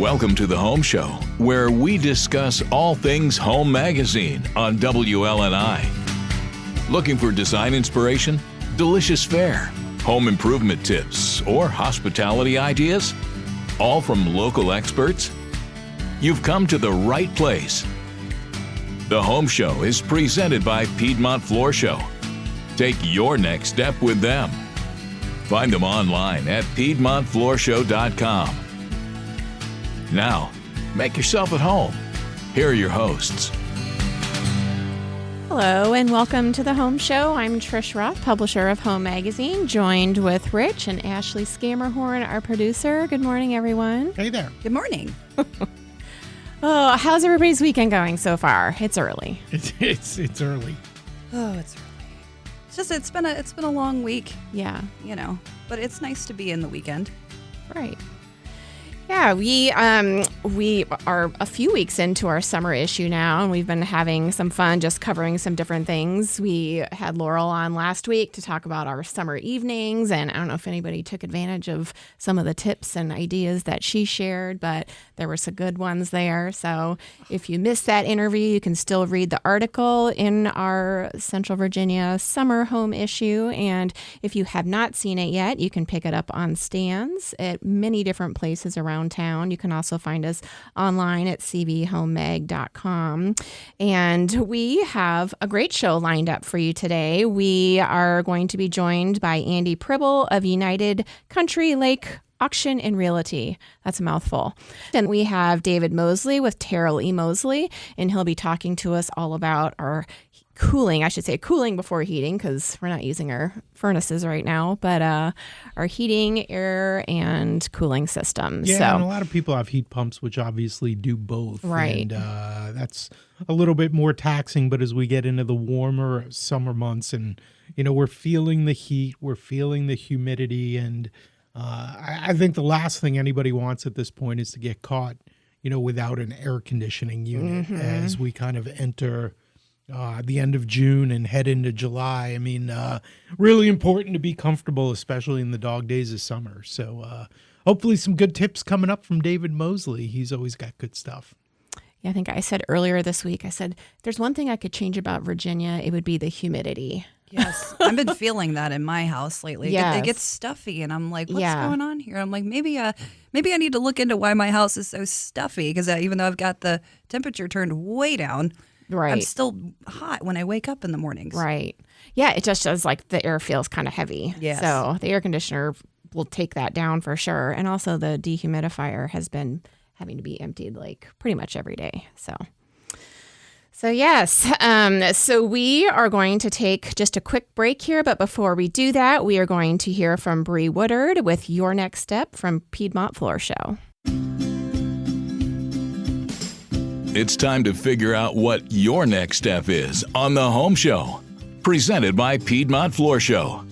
Welcome to the Home Show, where we discuss all things Home Magazine on WLNI. Looking for design inspiration, delicious fare, home improvement tips, or hospitality ideas? All from local experts? You've come to the right place. The Home Show is presented by Piedmont Floor Show. Take your next step with them. Find them online at PiedmontFloorShow.com. Now, make yourself at home. Here are your hosts. Hello and welcome to the Home Show. I'm Trish Roth, publisher of Home Magazine, joined with Rich and Ashley Scammerhorn, our producer. Good morning, everyone. Hey there. Good morning. Oh, how's everybody's weekend going so far? It's early. It's early. Oh, it's early. It's been a long week. Yeah. But it's nice to be in the weekend. Right. Yeah, we are a few weeks into our summer issue now, and we've been having some fun just covering some different things. We had Laurel on last week to talk about our summer evenings, and I don't know if anybody took advantage of some of the tips and ideas that she shared, but there were some good ones there. So if you missed that interview, you can still read the article in our Central Virginia summer home issue, and if you have not seen it yet, you can pick it up on stands at many different places around town. You can also find us online at cvhomemag.com. And we have a great show lined up for you today. We are going to be joined by Andy Pribble of United Country Lake Auction and Realty. That's a mouthful. And we have David Moseley with Terrell E. Moseley, and he'll be talking to us all about our cooling before heating, because we're not using our furnaces right now, but our heating, air, and cooling systems. Yeah, and a lot of people have heat pumps, which obviously do both. Right. And that's a little bit more taxing, but as we get into the warmer summer months and, we're feeling the heat, we're feeling the humidity, and I think the last thing anybody wants at this point is to get caught, without an air conditioning unit as we kind of enter the end of June and head into July. I mean, really important to be comfortable, especially in the dog days of summer. So hopefully some good tips coming up from David Moseley. He's always got good stuff. Yeah, I think I said earlier this week, if there's one thing I could change about Virginia, it would be the humidity. Yes. I've been feeling that in my house lately. Yes. It gets stuffy, and I'm like, what's going on here? I'm like, maybe I need to look into why my house is so stuffy, because even though I've got the temperature turned way down, right, I'm still hot when I wake up in the mornings. Right. Yeah, it just does, like, the air feels kind of heavy. Yes. So the air conditioner will take that down for sure. And also the dehumidifier has been having to be emptied like pretty much every day. So yes, so we are going to take just a quick break here, but before we do that, we are going to hear from Bree Woodard with Your Next Step from Piedmont Floor Show. It's time to figure out what your next step is on the Home Show, presented by Piedmont Floor Show.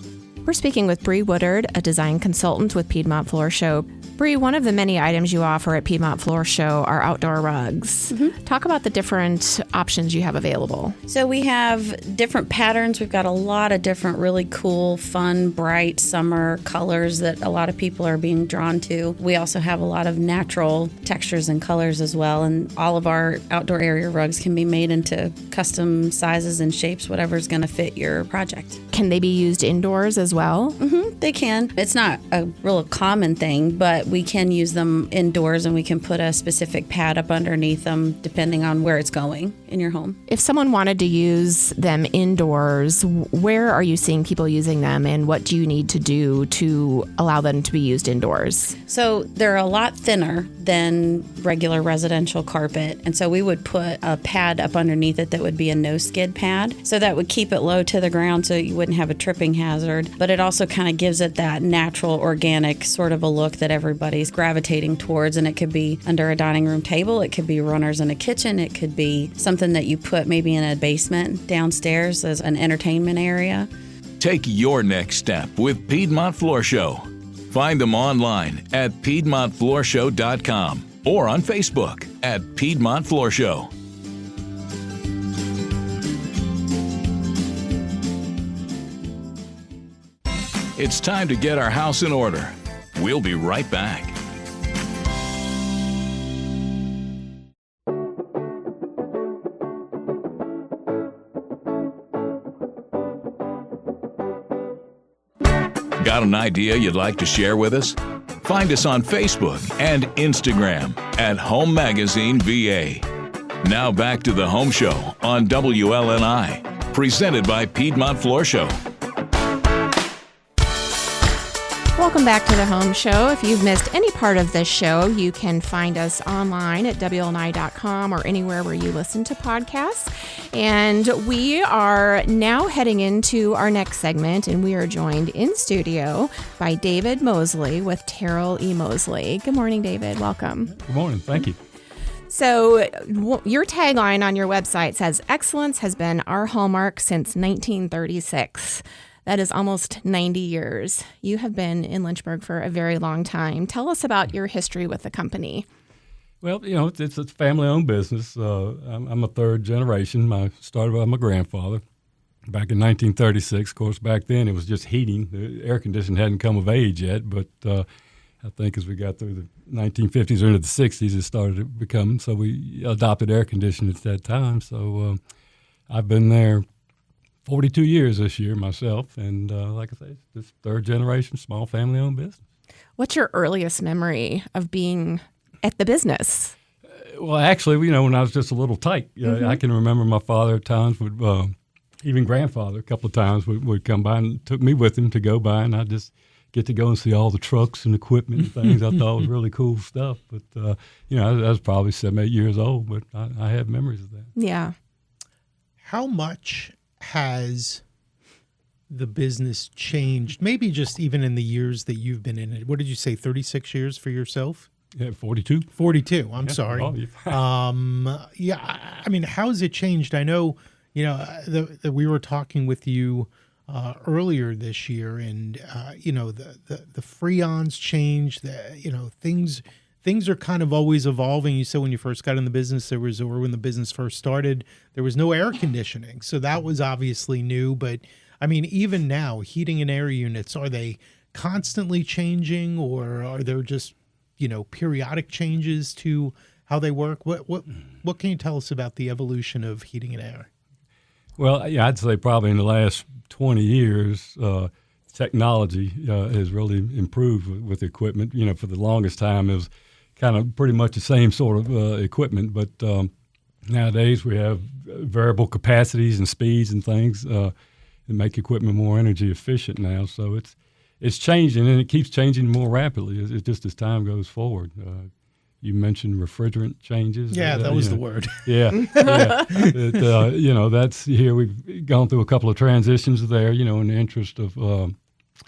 We're speaking with Bree Woodard, a design consultant with Piedmont Floor Show. Bree, one of the many items you offer at Piedmont Floor Show are outdoor rugs. Mm-hmm. Talk about the different options you have available. So we have different patterns. We've got a lot of different really cool, fun, bright summer colors that a lot of people are being drawn to. We also have a lot of natural textures and colors as well. And all of our outdoor area rugs can be made into custom sizes and shapes, whatever's going to fit your project. Can they be used indoors as well? Mm-hmm, they can. It's not a real common thing, but we can use them indoors, and we can put a specific pad up underneath them depending on where it's going in your home. If someone wanted to use them indoors, where are you seeing people using them, and what do you need to do to allow them to be used indoors? So they're a lot thinner than regular residential carpet, and so we would put a pad up underneath it that would be a no-skid pad, so that would keep it low to the ground so you wouldn't have a tripping hazard, but it also kind of gives it that natural, organic sort of a look that everybody's gravitating towards. And it could be under a dining room table, it could be runners in a kitchen, it could be something that you put maybe in a basement downstairs as an entertainment area. Take your next step with Piedmont Floor Show. Find them online at PiedmontFloorShow.com or on Facebook at Piedmont Floor Show. It's time to get our house in order. We'll be right back. Got an idea you'd like to share with us? Find us on Facebook and Instagram at Home Magazine VA. Now back to the Home Show on WLNI, presented by Piedmont Floor Show. Welcome back to the Home Show. If you've missed any part of this show, you can find us online at WLNI.com or anywhere where you listen to podcasts. And we are now heading into our next segment, and we are joined in studio by David Moseley with Terrell E. Moseley. Good morning, David. Welcome. Good morning. Thank you. So your tagline on your website says, "Excellence has been our hallmark since 1936. That is almost 90 years. You have been in Lynchburg for a very long time. Tell us about your history with the company. Well, it's a family-owned business. I'm a third generation. I started by my grandfather back in 1936. Of course, back then it was just heating. The air conditioning hadn't come of age yet, but I think as we got through the 1950s or into the 60s, it started becoming. So we adopted air conditioning at that time. So I've been there 42 years this year myself, and like I say, this third generation, small family-owned business. What's your earliest memory of being at the business? Well, actually, when I was just a little tyke, I can remember my father at times would, even grandfather a couple of times would come by and took me with him to go by, and I'd just get to go and see all the trucks and equipment and things I thought was really cool stuff. But, I was probably 7, 8 years old, but I have memories of that. Yeah. How much has the business changed? Maybe just even in the years that you've been in it. What did you say, 36 years for yourself? Yeah, 42. 42. I'm sorry. Oh, yeah. I mean, how has it changed? I know, that we were talking with you earlier this year, and the freons changed. Things are kind of always evolving. You said when you first got in the business, or when the business first started, there was no air conditioning. So that was obviously new. But I mean, even now, heating and air units, are they constantly changing, or are there just, periodic changes to how they work? What can you tell us about the evolution of heating and air? Well, yeah, I'd say probably in the last 20 years, technology has really improved with equipment. For the longest time, it was kind of pretty much the same sort of equipment, but nowadays we have variable capacities and speeds and things that make equipment more energy efficient now. So it's changing, and it keeps changing more rapidly just as time goes forward. You mentioned refrigerant changes. Yeah, that was the word. Yeah. That's here. We've gone through a couple of transitions there, in the interest of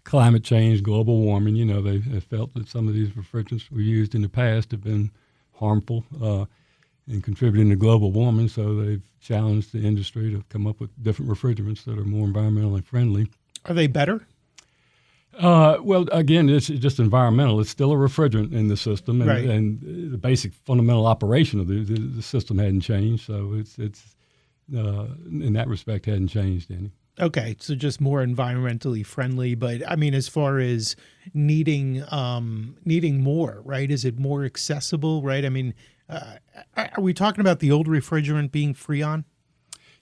climate change, global warming. They felt that some of these refrigerants we used in the past have been harmful and contributing to global warming. So they've challenged the industry to come up with different refrigerants that are more environmentally friendly. Are they better? Well, again, it's just environmental. It's still a refrigerant in the system, and, right. and the basic fundamental operation of the system hadn't changed. So it's in that respect hadn't changed any. Okay, so just more environmentally friendly, but I mean, as far as needing more, right? Is it more accessible, right? I mean, are we talking about the old refrigerant being freon?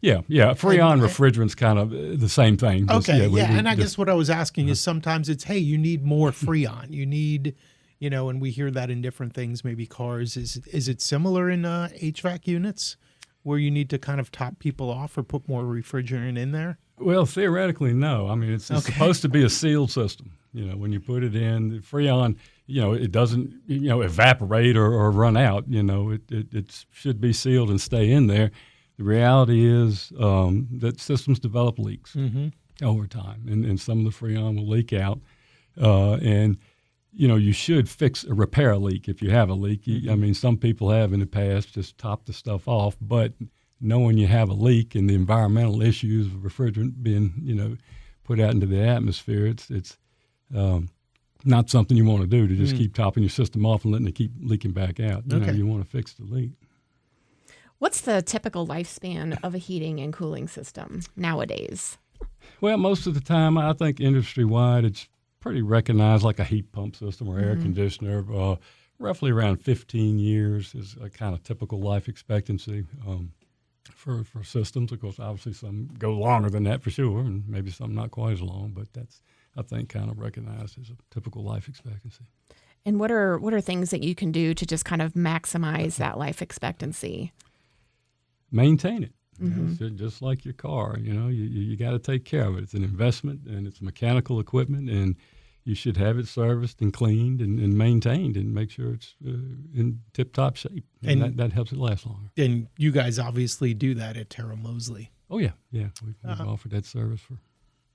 Yeah. Freon refrigerant's kind of the same thing. Okay, and I guess what I was asking is sometimes it's, hey, you need more freon. You need, and we hear that in different things, maybe cars. Is it similar in HVAC units where you need to kind of top people off or put more refrigerant in there? Well, theoretically, no. I mean, it's supposed to be a sealed system. When you put it in, the freon, it doesn't, evaporate or run out. It should be sealed and stay in there. The reality is that systems develop leaks over time, and some of the freon will leak out. And you should repair a leak if you have a leak. I mean, some people have in the past just topped the stuff off, but knowing you have a leak and the environmental issues of refrigerant being, put out into the atmosphere, it's not something you want to do, to just keep topping your system off and letting it keep leaking back out. You want to fix the leak. What's the typical lifespan of a heating and cooling system nowadays? Well, most of the time, I think industry-wide, it's pretty recognized like a heat pump system or air conditioner. Roughly around 15 years is a kind of typical life expectancy for systems. Of course, obviously some go longer than that for sure, and maybe some not quite as long, but I think, kind of recognized as a typical life expectancy. And what are things that you can do to just kind of maximize that life expectancy? Maintain it. So just like your car, you got to take care of it. It's an investment, and it's mechanical equipment, and you should have it serviced and cleaned and maintained and make sure it's in tip-top shape. And that helps it last longer. And you guys obviously do that at Terrell Moseley. Oh, yeah. Yeah, we've offered that service for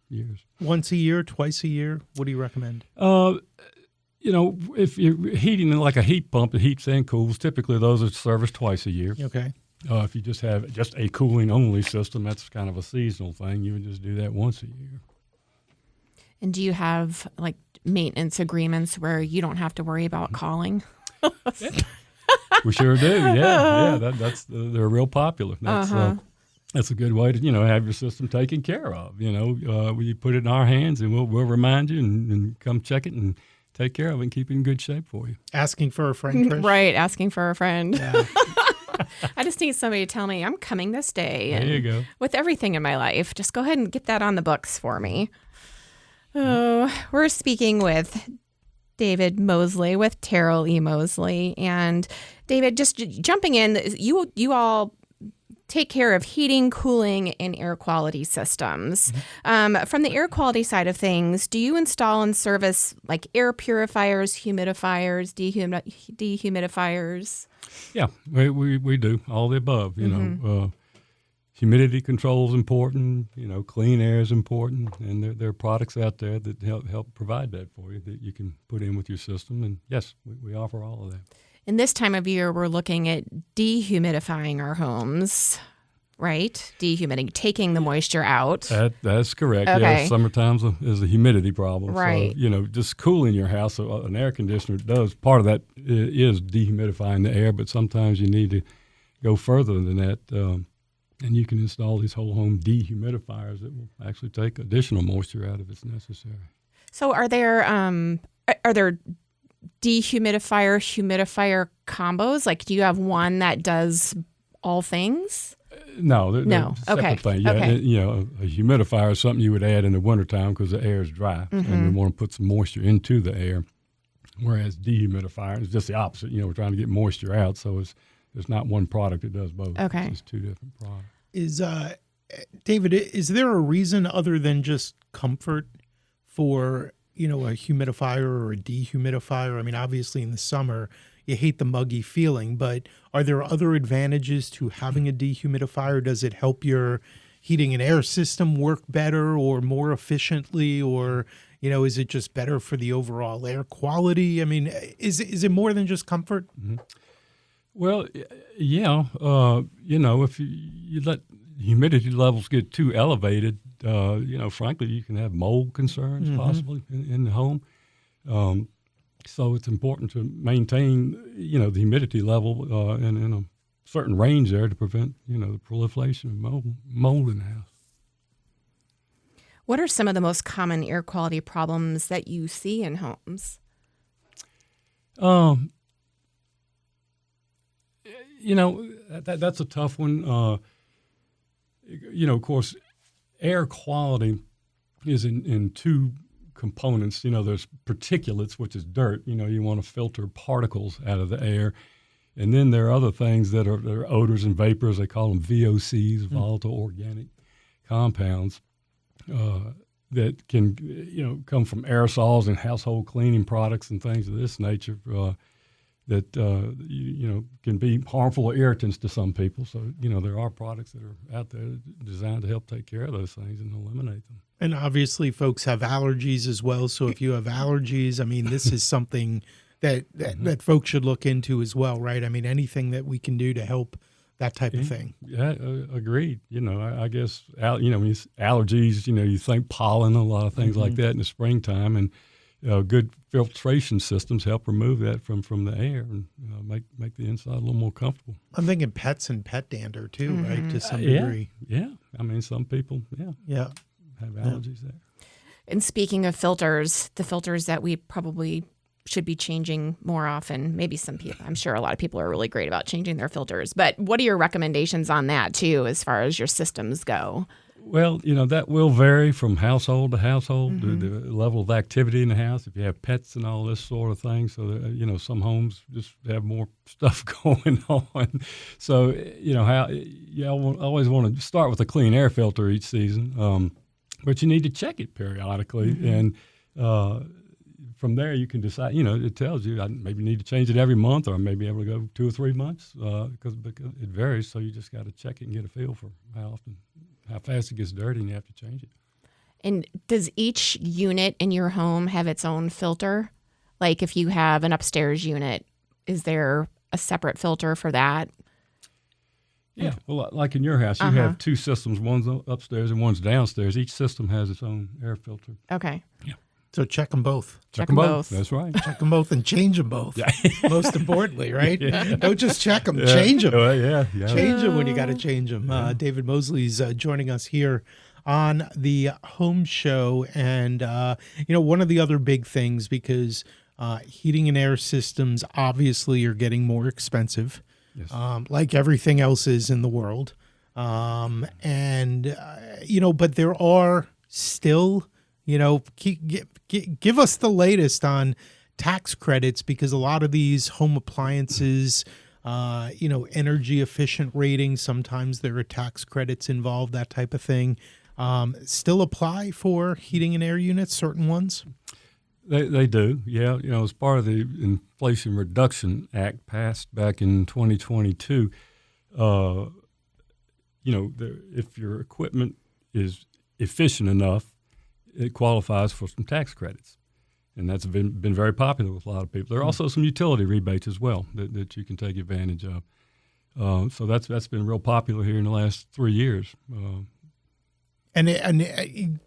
years. Once a year, twice a year? What do you recommend? If you're heating like a heat pump, it heats and cools. Typically, those are serviced twice a year. Okay. If you just have just a cooling-only system, that's kind of a seasonal thing. You would just do that once a year. And do you have like maintenance agreements where you don't have to worry about calling? We sure do. Yeah. They're real popular. That's a good way to have your system taken care of. We put it in our hands, and we'll remind you and come check it and take care of it and keep it in good shape for you. Asking for a friend, Trish? Right, asking for a friend. Yeah. I just need somebody to tell me I'm coming this day. There you go. With everything in my life, just go ahead and get that on the books for me. Oh, we're speaking with David Moseley with Terrell E. Moseley. And David, just jumping in, you all take care of heating, cooling, and air quality systems. From the air quality side of things, do you install and service like air purifiers, humidifiers, dehumidifiers? Yeah, we do all the above. Humidity control is important. Clean air is important, and there are products out there that help provide that for you that you can put in with your system. And yes, we offer all of that. In this time of year, we're looking at dehumidifying our homes, right? Taking the moisture out. That's correct. Okay. Yeah, summertime is a humidity problem. Right. So, just cooling your house, an air conditioner does, part of that is dehumidifying the air, but sometimes you need to go further than that. And you can install these whole home dehumidifiers that will actually take additional moisture out if it's necessary. So are there humidifier combos? Like, do you have one that does all things? No, they're separate Okay. things. Yeah, Okay. A humidifier is something you would add in the wintertime because the air is dry, and we want to put some moisture into the air. Whereas dehumidifier is just the opposite. We're trying to get moisture out, so there's not one product that does both. Okay. It's two different products. David, is there a reason other than just comfort for a humidifier or a dehumidifier? I mean, obviously in the summer you hate the muggy feeling, but are there other advantages to having a dehumidifier? Does it help your heating and air system work better or more efficiently, or is it just better for the overall air quality? I mean, is it more than just comfort? Mm-hmm. Well, yeah. If you let humidity levels get too elevated, frankly, you can have mold concerns possibly in the home. So it's important to maintain, the humidity level in a certain range there to prevent, the proliferation of mold in the house. What are some of the most common air quality problems that you see in homes? That's a tough one. Of course, air quality is in two components. There's particulates, which is dirt. You want to filter particles out of the air. And then there are other things that are odors and vapors. They call them VOCs, volatile organic compounds, that can, come from aerosols and household cleaning products and things of this nature. That can be harmful or irritants to some people. So, there are products that are out there designed to help take care of those things and eliminate them. And obviously folks have allergies as well. So if you have allergies, I mean, this is something that folks should look into as well, right? I mean, anything that we can do to help that type of thing. Yeah, agreed. I guess, when allergies, you think pollen, a lot of things like that in the springtime. And good filtration systems help remove that from the air and make the inside a little more comfortable. I'm thinking pets and pet dander too, right? To some degree. Yeah. I mean, some people, have allergies there. And speaking of filters, the filters that we probably should be changing more often. Maybe some people, I'm sure a lot of people are really great about changing their filters. But what are your recommendations on that too, as far as your systems go? Well, that will vary from household to household, the level of activity in the house, if you have pets and all this sort of thing. So, that, some homes just have more stuff going on. So, how you always want to start with a clean air filter each season, but you need to check it periodically. And from there, you can decide, it tells you I maybe need to change it every month, or I may be able to go 2 or 3 months because it varies. So you just got to check it and get a feel for how fast it gets dirty, and you have to change it. And does each unit in your home have its own filter? Like if you have an upstairs unit, is there a separate filter for that? Yeah, well, like in your house, you have 2 systems. One's upstairs and one's downstairs. Each system has its own air filter. Okay. Yeah. So check them both. Check 'em both. That's right. Check them both and change them both. Yeah. Most importantly, right? Don't just check them, change them. Yeah. Change them when you got to change them. David Moseley's joining us here on the Home Show. And, one of the other big things, because heating and air systems obviously are getting more expensive, like everything else is in the world. But there are still, give us the latest on tax credits, because a lot of these home appliances, energy efficient ratings, sometimes there are tax credits involved, that type of thing, still apply for heating and air units, certain ones? They do, yeah. As part of the Inflation Reduction Act passed back in 2022, if your equipment is efficient enough, it qualifies for some tax credits. And that's been very popular with a lot of people. There are also some utility rebates as well that you can take advantage of. So that's been real popular here in the last 3 years. And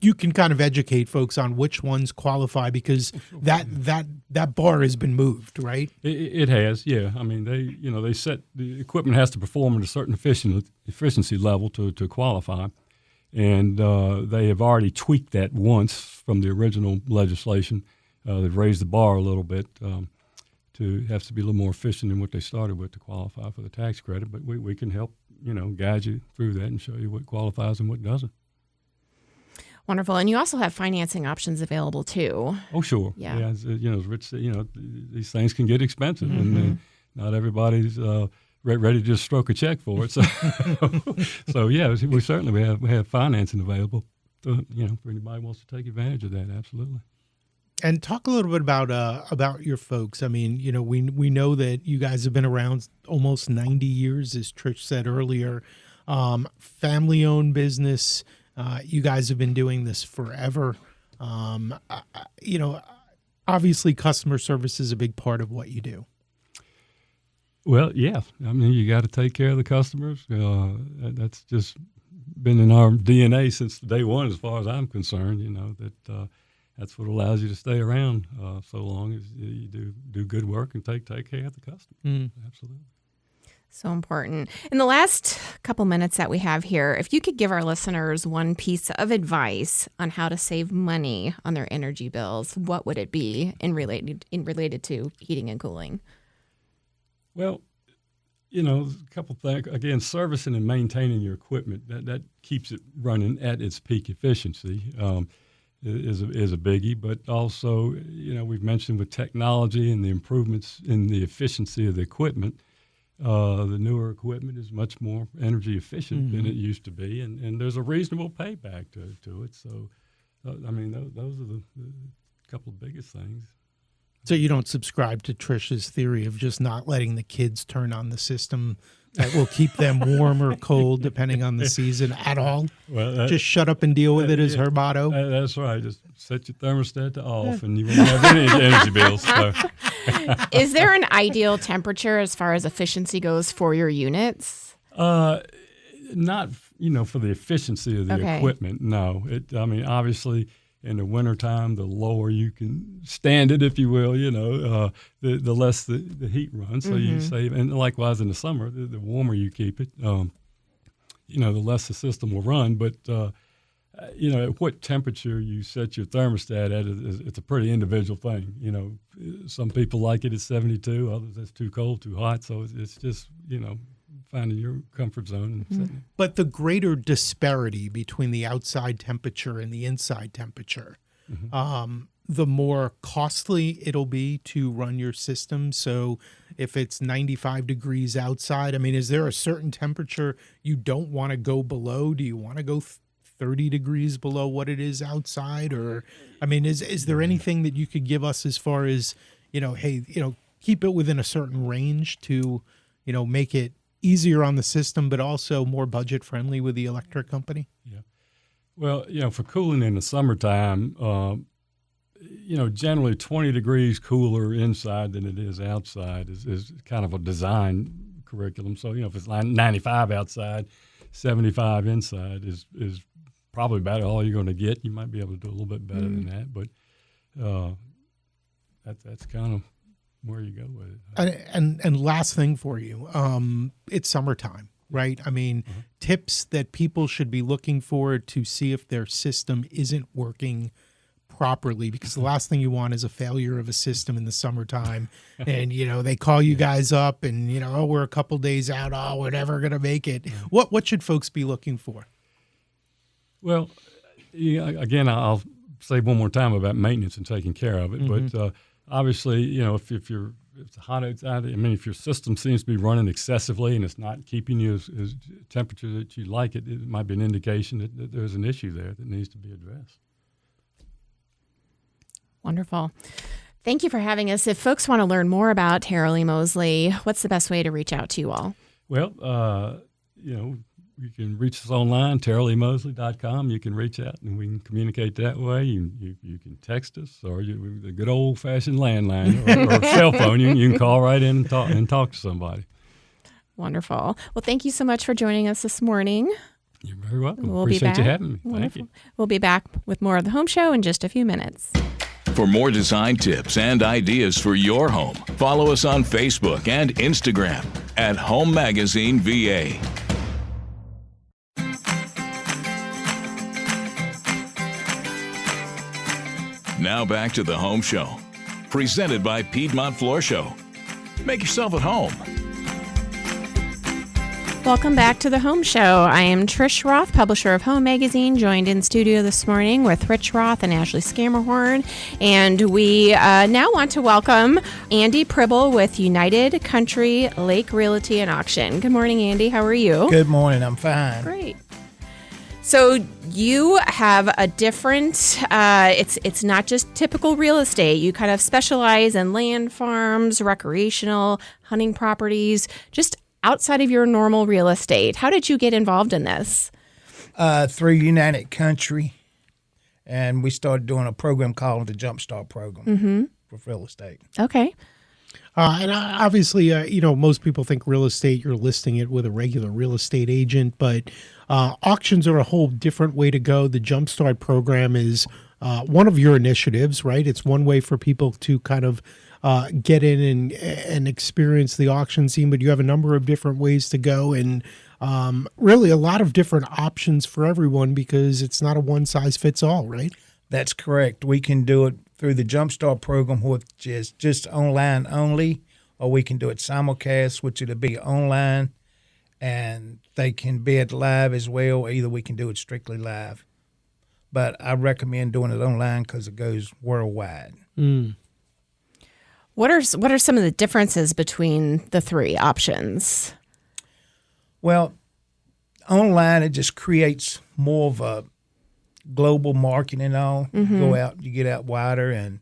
you can kind of educate folks on which ones qualify, because that bar has been moved, right? It has, yeah. I mean, they set the equipment has to perform at a certain efficiency level to qualify. And they have already tweaked that once from the original legislation. They've raised the bar a little bit to have to be a little more efficient than what they started with to qualify for the tax credit. But we can help, guide you through that and show you what qualifies and what doesn't. Wonderful. And you also have financing options available too. Oh, sure. Yeah. As Rich said, these things can get expensive, and not everybody's ready to just stroke a check for it. So yeah, we certainly have financing available. For anybody who wants to take advantage of that, absolutely. And talk a little bit about your folks. I mean, we know that you guys have been around almost 90 years, as Trish said earlier. Family-owned business. You guys have been doing this forever. Obviously, customer service is a big part of what you do. Well, yeah. I mean, you got to take care of the customers. That's just been in our DNA since day one, as far as I'm concerned. That's what allows you to stay around so long, as you do good work and take care of the customer. Absolutely. So important. In the last couple minutes that we have here, if you could give our listeners one piece of advice on how to save money on their energy bills, what would it be related to heating and cooling? Well, a couple things. Again, servicing and maintaining your equipment, that keeps it running at its peak efficiency is a biggie. But also, we've mentioned with technology and the improvements in the efficiency of the equipment, the newer equipment is much more energy efficient than it used to be, and there's a reasonable payback to it. So, those are the couple of biggest things. So you don't subscribe to Trish's theory of just not letting the kids turn on the system that will keep them warm or cold depending on the season at all? Well, just shut up and deal with it is her motto? That's right. Just set your thermostat to off and you won't have any energy bills. So. Is there an ideal temperature as far as efficiency goes for your units? Not, for the efficiency of the equipment, no. Obviously, in the wintertime, the lower you can stand it, if you will, the less the heat runs. So you save, and likewise in the summer, the warmer you keep it, the less the system will run. But, at what temperature you set your thermostat at, it's a pretty individual thing. Some people like it at 72, others it's too cold, too hot. So it's just, finding your comfort zone. And setting. But the greater disparity between the outside temperature and the inside temperature, the more costly it'll be to run your system. So if it's 95 degrees outside, I mean, is there a certain temperature you don't want to go below? Do you want to go 30 degrees below what it is outside? Or, I mean, is there anything that you could give us as far as, hey, keep it within a certain range to, make it easier on the system, but also more budget friendly with the electric company? Yeah. Well, for cooling in the summertime, generally 20 degrees cooler inside than it is outside is kind of a design curriculum. So, if it's 95 outside, 75 inside is probably about all you're going to get. You might be able to do a little bit better than that, but that's kind of where you go with it. And last thing for you, it's summertime, right? I mean, tips that people should be looking for to see if their system isn't working properly, because the last thing you want is a failure of a system in the summertime. And, they call you guys up and, we're a couple days out. Oh, we're never going to make it. What should folks be looking for? Well, again, I'll say one more time about maintenance and taking care of it. But obviously, if it's hot outside, I mean, if your system seems to be running excessively and it's not keeping you as temperature that you like it, it might be an indication that there's an issue there that needs to be addressed. Wonderful. Thank you for having us. If folks want to learn more about Terrell E. Moseley, what's the best way to reach out to you all? Well, you can reach us online, TerrellEMoseley.com. You can reach out and we can communicate that way. You can text us, or the good old-fashioned landline or cell phone. You can call right in and talk to somebody. Wonderful. Well, thank you so much for joining us this morning. You're very welcome. We'll Appreciate be back. you having me. Wonderful. Thank you. We'll be back with more of the Home Show in just a few minutes. For more design tips and ideas for your home, follow us on Facebook and Instagram at Home Magazine VA. Now back to the Home Show, presented by Piedmont Floor Show. Make yourself at home. Welcome back to the Home Show. I am Trish Roth, publisher of Home Magazine, joined in studio this morning with Rich Roth and Ashley Skammerhorn. And we now want to welcome Andy Pribble with United Country Lake Realty and Auction. Good morning, Andy. How are you? Good morning. I'm fine. Great. So you have a different, it's not just typical real estate. You kind of specialize in land farms, recreational, hunting properties, just outside of your normal real estate. How did you get involved in this? Through United Country, and we started doing a program called the Jumpstart program for real estate. Okay. And obviously, most people think real estate, you're listing it with a regular real estate agent, but auctions are a whole different way to go. The Jumpstart program is one of your initiatives, right? It's one way for people to kind of get in and experience the auction scene, but you have a number of different ways to go, and really a lot of different options for everyone, because it's not a one-size-fits-all, right? That's correct. We can do it through the Jumpstart program, which is just online only, or we can do it simulcast, which it'll be online, and they can bid live as well. Either we can do it strictly live. But I recommend doing it online because it goes worldwide. What are some of the differences between the three options? Well, online, it just creates more of a global marketing and all. You go out, you get out wider, and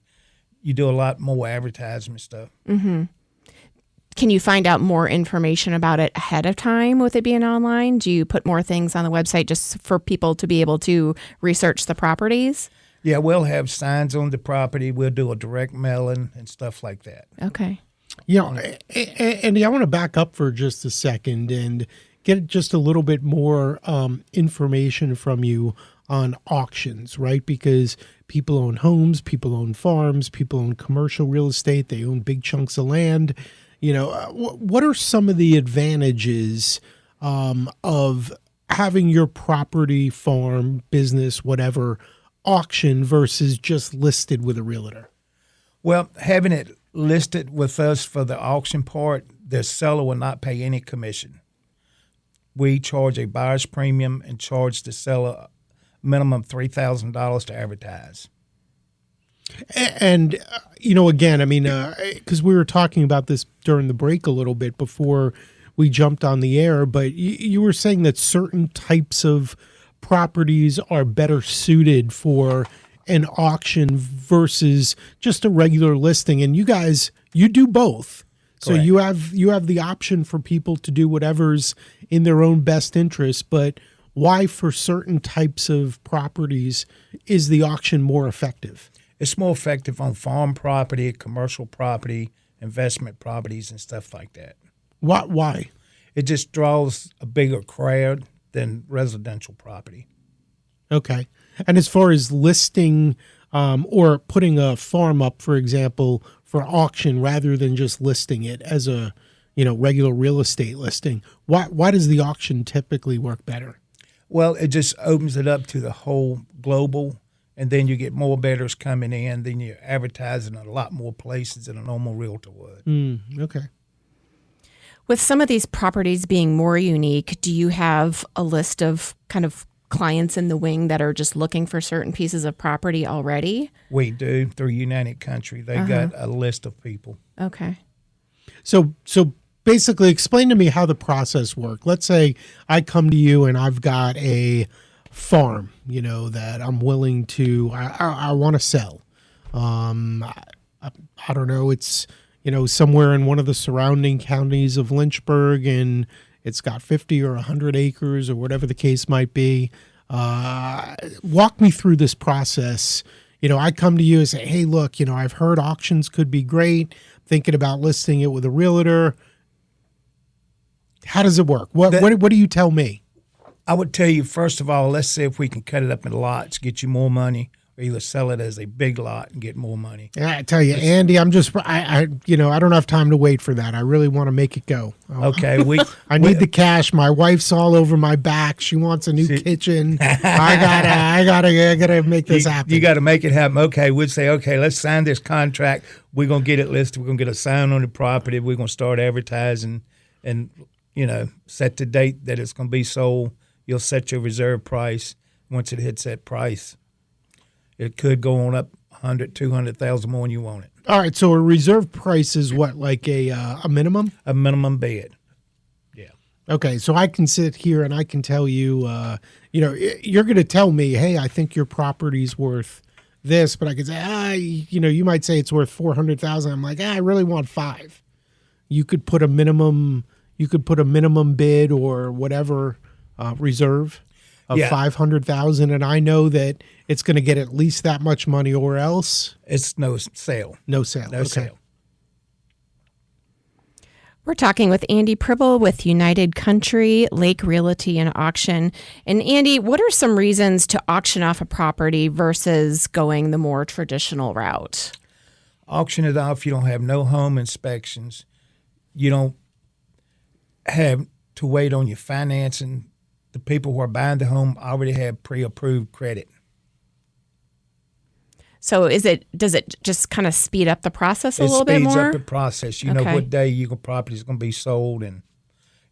you do a lot more advertisement stuff. Can you find out more information about it ahead of time with it being online? Do you put more things on the website just for people to be able to research the properties? Yeah, we'll have signs on the property. We'll do a direct mailing and stuff like that. Okay. Andy, I want to back up for just a second and get just a little bit more information from you on auctions, right? Because people own homes, people own farms, people own commercial real estate, they own big chunks of land. What are some of the advantages of having your property, farm, business, whatever, auction versus just listed with a realtor? Well, having it listed with us for the auction part, the seller will not pay any commission. we charge a buyer's premium and charge the seller minimum $3,000 to advertise. And, again, I mean, because we were talking about this during the break a little bit before we jumped on the air, but you were saying that certain types of properties are better suited for an auction versus just a regular listing. And you guys, you do both. So Correct. you have the option for people to do whatever's in their own best interest, but why for certain types of properties is the auction more effective? It's more effective on farm property, commercial property, investment properties, and stuff like that. Why? It just draws a bigger crowd than residential property. Okay. And as far as listing or putting a farm up, for example, for auction rather than just listing it as a regular real estate listing, why does the auction typically work better? Well, it just opens it up to the whole global, and then you get more bidders coming in. Then you're advertising in a lot more places than a normal realtor would. Okay. With some of these properties being more unique, do you have a list of kind of clients in the wing that are just looking for certain pieces of property already? We do through United Country. They got a list of people. Okay. So basically explain to me how the process works. Let's say I come to you and I've got a farm, that I'm willing to, I want to sell. I don't know, it's, somewhere in one of the surrounding counties of Lynchburg, and it's got 50 or 100 acres or whatever the case might be. Walk me through this process. I come to you and say, hey, look, I've heard auctions could be great. Thinking about listing it with a realtor. How does it work? What do you tell me? I would tell you, first of all, let's see if we can cut it up into lots, get you more money, or either sell it as a big lot and get more money. Yeah, I tell you, Andy, I don't have time to wait for that. I really want to make it go. Okay, I need the cash. My wife's all over my back. She wants a new kitchen. I gotta make this happen. You got to make it happen. Okay, we'd say, okay, let's sign this contract. We're gonna get it listed. We're gonna get a sign on the property. We're gonna start advertising, and set the date that it's gonna be sold. You'll set your reserve price. Once it hits that price, it could go on up 100, 200,000 more than you want it. All right, so a reserve price is what, like a minimum? A minimum bid. Yeah. Okay, so I can sit here and I can tell you, you're going to tell me, hey, I think your property's worth this, but I could say, you might say it's worth 400,000. I'm like, I really want 5. You could put a minimum bid or whatever reserve of 500,000, and I know that it's going to get at least that much money, or else it's no sale. No sale. No sale. We're talking with Andy Pribble with United Country, Lake Realty and Auction. And Andy, what are some reasons to auction off a property versus going the more traditional route? Auction it off. You don't have no home inspections. You don't have to wait on your financing. The people who are buying the home already have pre-approved credit. So does it just kind of speed up the process a little bit more? It speeds up the process. You know what day your property is going to be sold, and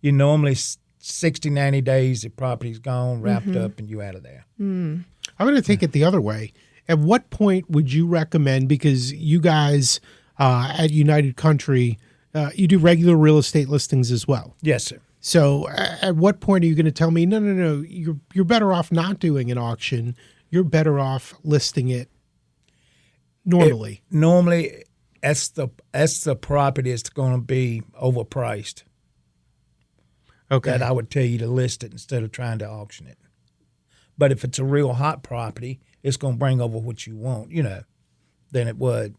you normally 60, 90 days the property's gone, wrapped up, and you're out of there. I'm going to take it the other way. At what point would you recommend, because you guys at United Country, you do regular real estate listings as well? Yes, sir. So at what point are you going to tell me, no, you're better off not doing an auction. You're better off listing it normally? Normally, as the property is going to be overpriced. Okay. That I would tell you to list it instead of trying to auction it. But if it's a real hot property, it's going to bring over what you want, than it would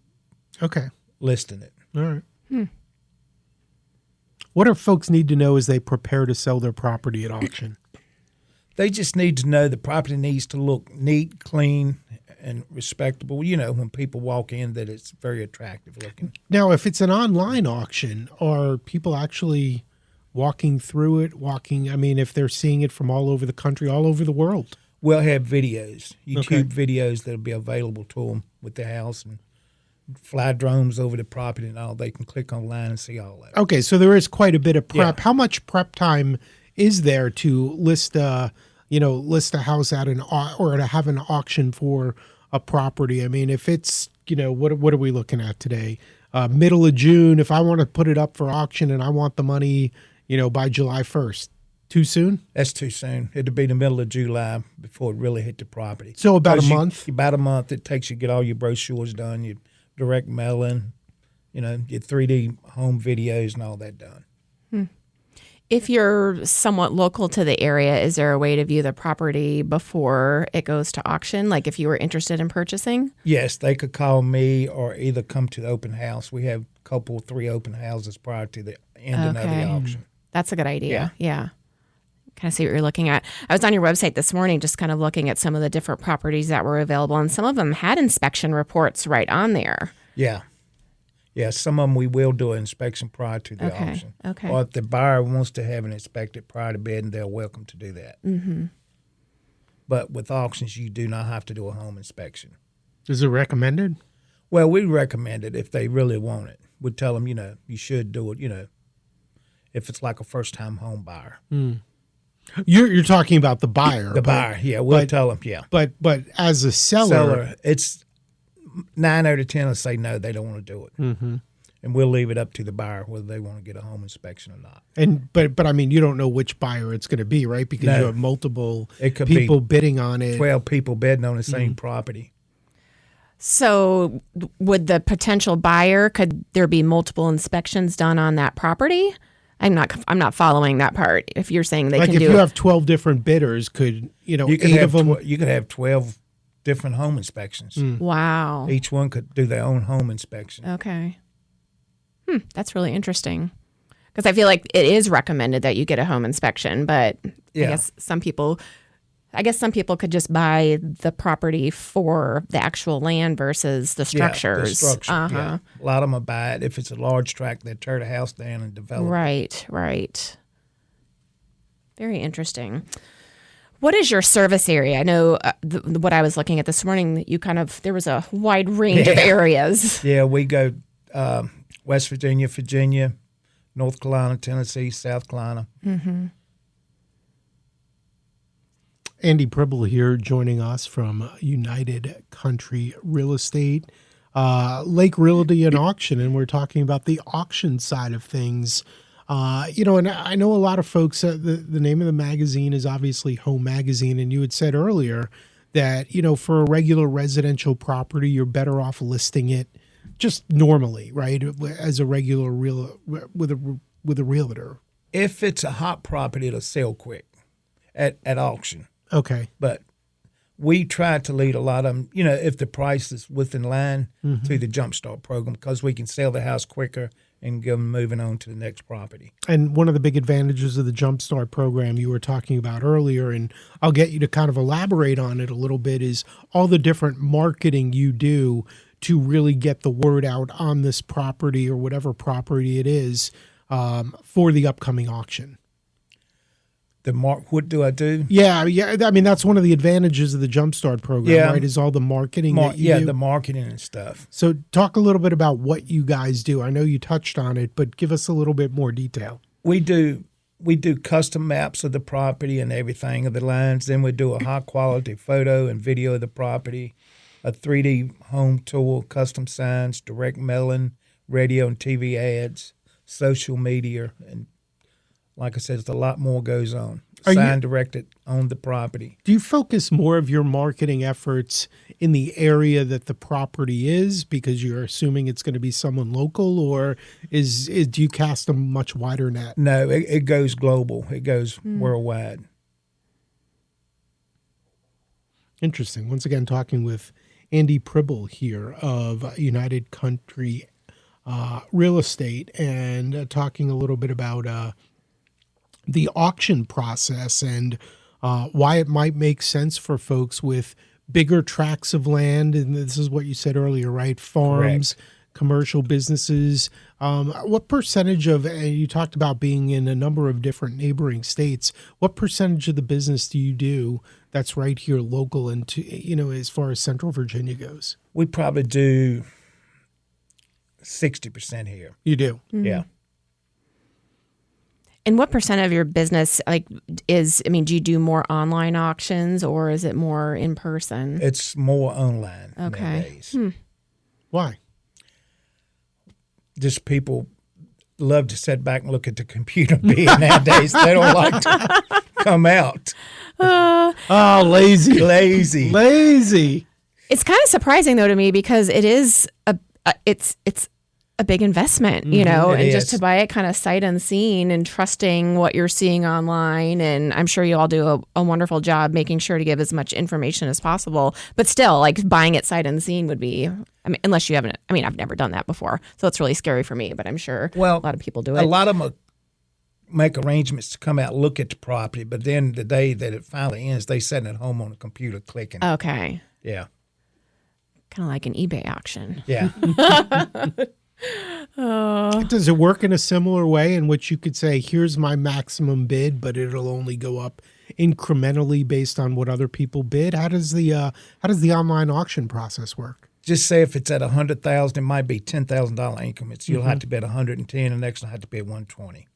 listing it. All right. What do folks need to know as they prepare to sell their property at auction? They just need to know the property needs to look neat, clean, and respectable. When people walk in, that it's very attractive looking. Now, if it's an online auction, are people actually walking through it? If they're seeing it from all over the country, all over the world? We'll have videos, YouTube videos that'll be available to them with the house, and fly drones over the property and all. They can click online and see all that. Okay, so there is quite a bit of prep. Yeah. How much prep time is there to list a house at or to have an auction for a property? I mean, if it's, what are we looking at today? Middle of June, if I want to put it up for auction and I want the money, by July 1st, too soon? That's too soon. It'd be the middle of July before it really hit the property. So about a month? About a month it takes you to get all your brochures done, your direct mailing, your 3D home videos and all that done. If you're somewhat local to the area, is there a way to view the property before it goes to auction? Like if you were interested in purchasing? Yes, they could call me or either come to the open house. We have a couple, 3 open houses prior to the ending of the auction. That's a good idea. Yeah. Kind of see what you're looking at. I was on your website this morning just kind of looking at some of the different properties that were available, and some of them had inspection reports right on there. Yeah. Yeah, some of them we will do an inspection prior to the auction. Okay. Or if the buyer wants to have it inspected prior to bidding, they're welcome to do that. Mm-hmm. But with auctions, you do not have to do a home inspection. Is it recommended? Well, we recommend it if they really want it. We tell them, you should do it, if it's like a first-time home buyer. You're talking about the buyer. The buyer, yeah. We'll tell them, yeah. But as a seller, it's 9 out of 10 will say no, they don't want to do it. Mm-hmm. And we'll leave it up to the buyer whether they want to get a home inspection or not. And but I mean, you don't know which buyer it's going to be, right? Because you have multiple people bidding on it. 12 people bidding on the same property. So would the potential buyer, could there be multiple inspections done on that property? I'm not following that part. If you're saying they can do it. Like if you have 12 different bidders, could, you could 8 of them. You could have 12 different home inspections. Wow. Each one could do their own home inspection. Okay. That's really interesting. Because I feel like it is recommended that you get a home inspection, but I guess some people could just buy the property for the actual land versus the structures. Yeah, the structure, yeah. A lot of them will buy it. If it's a large tract, they tear the house down and develop it. Right. Very interesting. What is your service area? I know what I was looking at this morning, there was a wide range of areas. Yeah, we go West Virginia, North Carolina, Tennessee, South Carolina. Mm-hmm. Andy Pribble here joining us from United Country Real Estate, Lake Realty and Auction, and we're talking about the auction side of things. And I know a lot of folks, the name of the magazine is obviously Home Magazine, and you had said earlier that, for a regular residential property, you're better off listing it just normally, right, as a regular with a realtor. If it's a hot property, it'll sell quick at auction. Okay. But we try to lead a lot of them, if the price is within line, through the jumpstart program, because we can sell the house quicker and get them moving on to the next property. And one of the big advantages of the jumpstart program you were talking about earlier, and I'll get you to kind of elaborate on it a little bit, is all the different marketing you do to really get the word out on this property or whatever property it is for the upcoming auction. What do I do? Yeah. I mean, that's one of the advantages of the Jumpstart program, right? Is all the marketing that you do. The marketing and stuff. So talk a little bit about what you guys do. I know you touched on it, but give us a little bit more detail. We do custom maps of the property and everything of the lines. Then we do a high quality photo and video of the property, a 3D home tour, custom signs, direct mailing, radio and TV ads, social media, and like I said, there's a lot more goes on. Sign directed on the property. Do you focus more of your marketing efforts in the area that the property is because you're assuming it's going to be someone local, or do you cast a much wider net? No, it goes global. It goes worldwide. Interesting. Once again, talking with Andy Pribble here of United Country Real Estate, and talking a little bit about the auction process and why it might make sense for folks with bigger tracts of land. And this is what you said earlier, right? Farms, correct. Commercial businesses. What percentage of, and you talked about being in a number of different neighboring states, what percentage of the business do you do that's right here local and as far as Central Virginia goes? We probably do 60% here. You do? Mm-hmm. Yeah. And what percent of your business do you do more online auctions or is it more in person? It's more online Okay. nowadays. Why? Just people love to sit back and look at the computer bid nowadays. They don't like to come out. Oh, lazy. Lazy. It's kind of surprising though to me because it is it's a big investment, you know, It and just is. to buy it kind of sight unseen and trusting what you're seeing online. And I'm sure you all do a wonderful job making sure to give as much information as possible. But still, like buying it sight unseen would be, unless you haven't, I've never done that before. So it's really scary for me, but I'm sure a lot of people do it. A lot of them make arrangements to come out and look at the property, but then the day that it finally ends, they sit at home on the computer clicking. Okay. Yeah. Kind of like an eBay auction. Yeah. Does it work in a similar way in which you could say, here's my maximum bid, but it'll only go up incrementally based on what other people bid? How does the online auction process work? Just say if it's at $100,000, it might be $10,000 increments. You'll have to bid 110, the next one have to bid 120.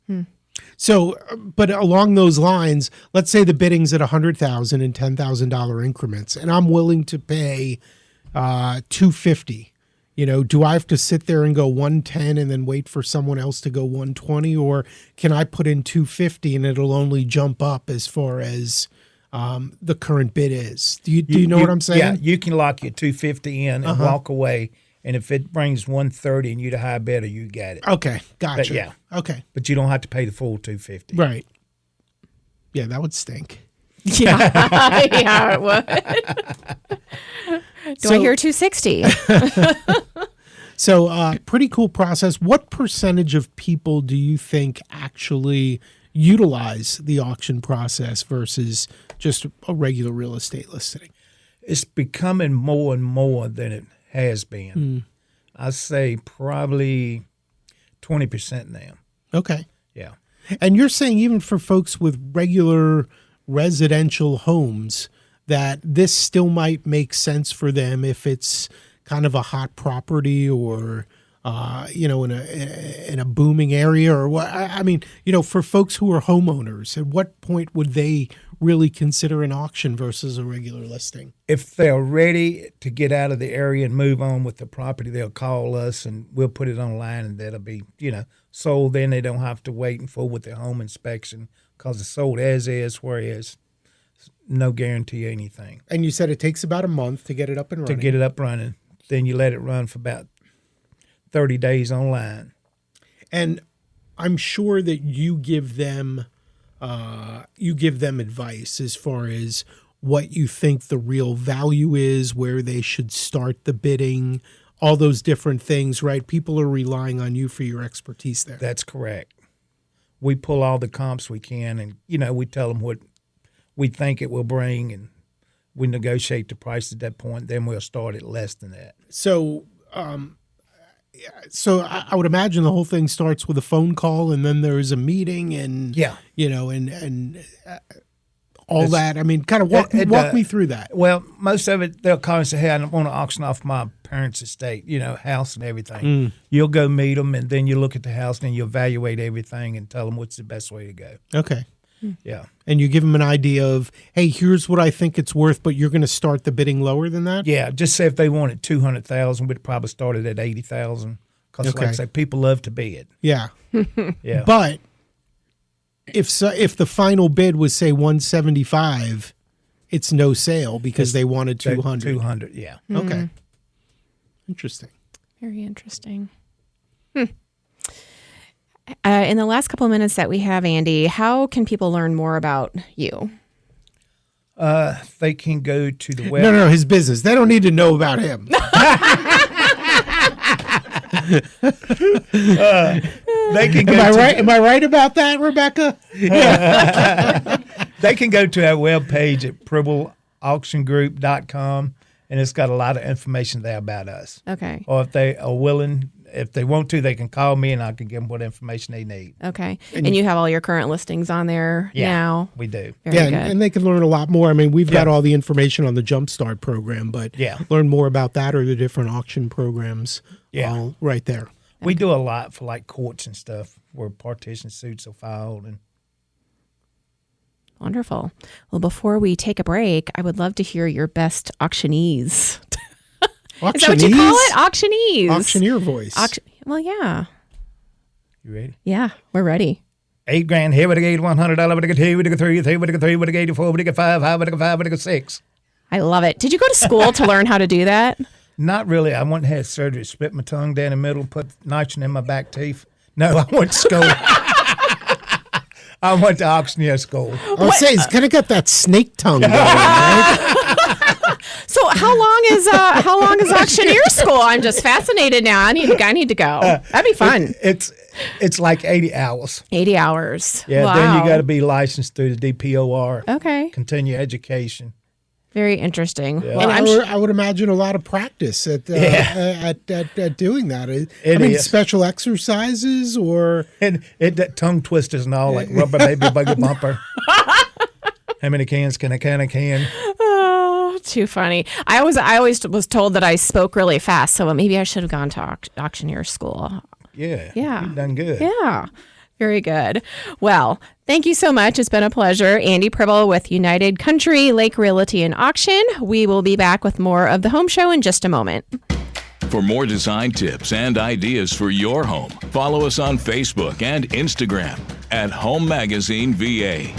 So, but along those lines, let's say the bidding's at $100,000 in $10,000 increments, and I'm willing to pay $250. You know, do I have to sit there and go 110 and then wait for someone else to go 120, or can I put in $250 and it'll only jump up as far as the current bid is? Do you know what I'm saying? Yeah, you can lock your $250 in and walk away, and if it brings $130 and you're the high bidder, you get it. Okay, gotcha. But yeah. Okay, But you don't have to pay the full $250. right. Yeah, that would stink. Yeah, yeah, it would. Do I hear 260? So, pretty cool process. What percentage of people do you think actually utilize the auction process versus just a regular real estate listing? It's becoming more and more than it has been. I'd say probably 20% now. Okay. Yeah. And you're saying even for folks with regular residential homes that this still might make sense for them if it's kind of a hot property or in a booming area, or what? For folks who are homeowners, at what point would they really consider an auction versus a regular listing? If they're ready to get out of the area and move on with the property, they'll call us and we'll put it online, and that'll be, sold. Then they don't have to wait and fool with their home inspection because it's sold as is, whereas no guarantee of anything. And you said it takes about a month to get it up and running. To get it up running. Then you let it run for about 30 days online. And I'm sure that you give them advice as far as what you think the real value is, where they should start the bidding, all those different things, right? People are relying on you for your expertise there. That's correct. We pull all the comps we can, and, we tell them what we think it will bring, and we negotiate the price at that point. Then we'll start at less than that. So I would imagine the whole thing starts with a phone call, and then there's a meeting, and all that. Kind of walk me through that. Well, most of it, they'll call and say, "Hey, I want to auction off my parents' estate, house and everything." You'll go meet them, and then you look at the house, and you evaluate everything, and tell them what's the best way to go. Okay. Yeah. And you give them an idea of, hey, here's what I think it's worth, but you're going to start the bidding lower than that? Yeah, just say if they wanted $200,000, we'd probably start it at $80,000 because, like I say, people love to bid. Yeah. Yeah. But if the final bid was, say, 175, it's no sale because they wanted 200. 200, yeah. Okay. Interesting. Very interesting. In the last couple of minutes that we have, Andy, how can people learn more about you? They can go to the web. No, his business. They don't need to know about him. They can go. Am I right about that, Rebecca? They can go to our webpage at pribbleauctiongroup.com, and it's got a lot of information there about us. Okay. Or if they are willing, if they want to, they can call me, and I can give them what information they need. Okay. And you have all your current listings on there now? We do. Very good. And they can learn a lot more. We've got all the information on the Jumpstart program, but learn more about that or the different auction programs all right there. We do a lot for like courts and stuff. where partition suits are filed. And Wonderful. Well, before we take a break, I would love to hear your best auctionees. Auctionees? Is that what you call it? Auctionees. Auctioneer voice. Well, yeah. you ready? Yeah, we're ready. $8,000 here, would I get $100, would I get 2, would I get 3, 3, would I get 3, would I get 4, would I get 5, 5, would I get 5, would I get 6. I love it. Did you go to school to learn how to do that? Not really. I went and had surgery, split my tongue down the middle, put nitrogen in my back teeth. No, I went to school. I went to auctioneer school. I was saying, he's kind of got that snake tongue going, right? So how long is auctioneer school? I'm just fascinated now. I need to go. That'd be fun. It's like 80 hours. 80 hours. Yeah, Wow. then you got to be licensed through the DPOR. Okay. Continue education. Very interesting. Yeah. Well, I would imagine a lot of practice at doing that. Special exercises or And that tongue twisters and all, like rubber baby buggy bumper. How many cans can a can? oh, too funny. I always was told that I spoke really fast, so maybe I should have gone to auctioneer school. Yeah. Yeah. You've done good. Yeah. Very good. Well, thank you so much. It's been a pleasure. Andy Pribble with United Country Lake Realty and Auction. We will be back with more of the home show in just a moment. For more design tips and ideas for your home, follow us on Facebook and Instagram at Home Magazine VA.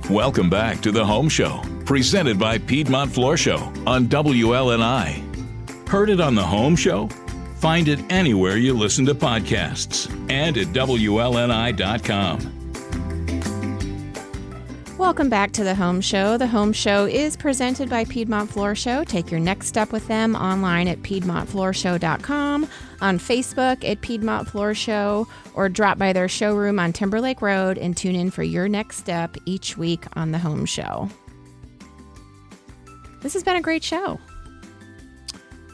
Welcome back to the Home Show, presented by Piedmont Floor Show on WLNI. Heard it on the Home Show? Find it anywhere you listen to podcasts and at WLNI.com. Welcome back to the Home Show. The Home Show is presented by Piedmont Floor Show. Take your next step with them online at PiedmontFloorShow.com, on Facebook at Piedmont Floor Show, or drop by their showroom on Timberlake Road and tune in for your next step each week on the Home Show. This has been a great show.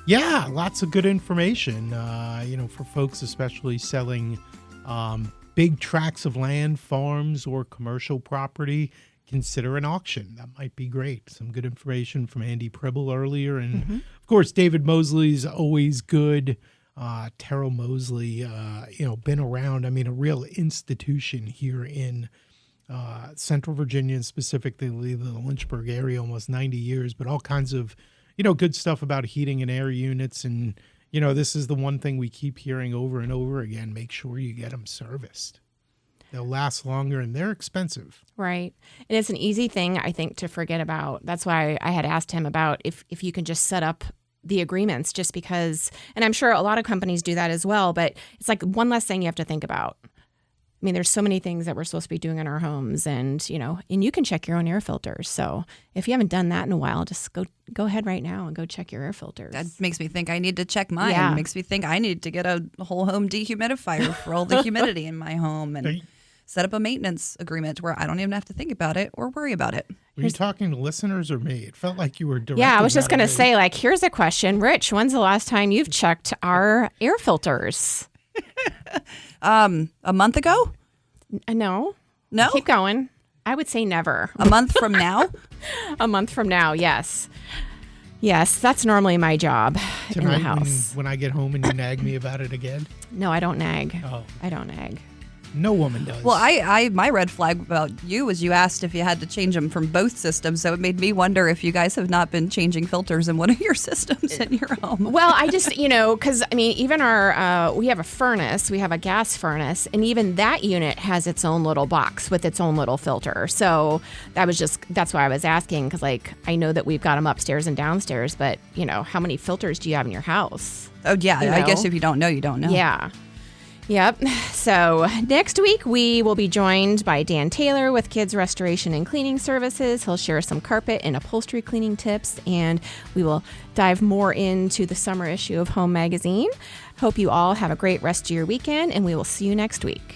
Yeah, lots of good information, for folks especially selling big tracts of land, farms, or commercial property. Consider an auction. That might be great. Some good information from Andy Pribble earlier. And, of course, David Moseley's always good. Terrell Moseley, been around. I mean, a real institution here in Central Virginia, and specifically the Lynchburg area, almost 90 years, but all kinds of good stuff about heating and air units. And, this is the one thing we keep hearing over and over again. Make sure you get them serviced. They'll last longer and they're expensive. Right. And it's an easy thing, I think, to forget about. That's why I had asked him about if you can just set up the agreements, just because, and I'm sure a lot of companies do that as well, but it's like one less thing you have to think about. I mean, there's so many things that we're supposed to be doing in our homes, and you can check your own air filters. So if you haven't done that in a while, just go ahead right now and go check your air filters. That makes me think I need to check mine. Yeah. It makes me think I need to get a whole home dehumidifier for all the humidity in my home and set up a maintenance agreement where I don't even have to think about it or worry about it. Were you talking to listeners or me? It felt like you were directing. Yeah, I was just that going to at me. say, here's a question. Rich, when's the last time you've checked our air filters? A month ago? No. No? Keep going. I would say never. A month from now? A month from now, yes. Yes, that's normally my job in the Tonight, house. when I get home and you nag me about it again? No, I don't nag. Oh. I don't nag. No woman does. Well, my red flag about you was you asked if you had to change them from both systems, so it made me wonder if you guys have not been changing filters in one of your systems in your home. Well, I just, because, even our, we have a furnace, we have a gas furnace, and even that unit has its own little box with its own little filter. So that's why I was asking, because, I know that we've got them upstairs and downstairs, but, how many filters do you have in your house? Oh, yeah. I guess if you don't know, you don't know. Yeah. Yep. So next week, we will be joined by Dan Taylor with Kids Restoration and Cleaning Services. He'll share some carpet and upholstery cleaning tips, and we will dive more into the summer issue of Home Magazine. Hope you all have a great rest of your weekend, and we will see you next week.